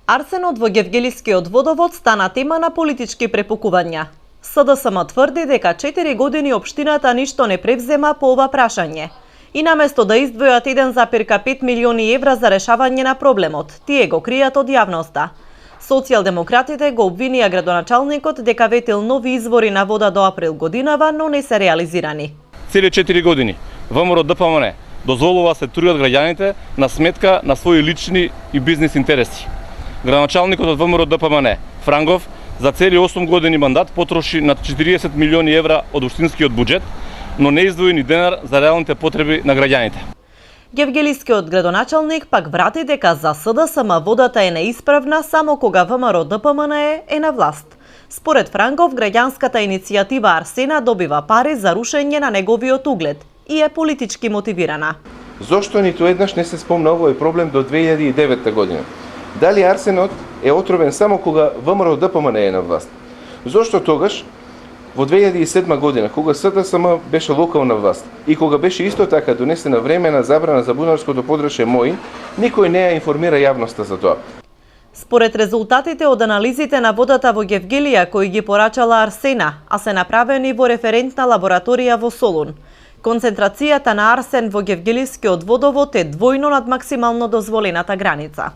Арсенот во Гевгелискиот водовод стана тема на политички препукувања. СДСМ тврди дека 4 години општината ништо не превзема по ова прашање. И наместо да издвојат 1,5 милиони евра за решавање на проблемот, тие го кријат од јавноста. Социјалдемократите го обвинија градоначалникот дека ветил нови извори на вода до април годинава, но не се реализирани. Цели 4 години ВМРО ДПМН дозволува се трујат граѓаните на сметка на своји лични и бизнис интереси. Градоначалникот од ВМРО ДПМН Франгов за цели 8 години мандат потроши над 40 милиони евра од општинскиот буџет, но не издвои ни денар за реалните потреби на граѓаните. Гевгелискиот градоначалник пак врати дека за СДСМ водата е неисправна само кога ВМРО ДПМН е на власт. Според Франгов, граѓанската иницијатива Арсена добива пари за рушење на неговиот углед и е политички мотивирана. Зошто ниту еднаш не се спомна овој проблем до 2009 година? Дали Арсенот е отровен само кога ВМРО ДПМН е на власт? Зошто тогаш во 2007 година, кога СДСМ беше локална власт и кога беше исто така донесена времена забрана за бунарското подрачје МОИ, никој не ја информира јавноста за тоа? Според резултатите од анализите на водата во Гевгелија кои ги порачала Арсена, а се направени во референтна лабораторија во Солун, концентрацијата на арсен во Гевгелискиот водовод е двојно над максимално дозволената граница.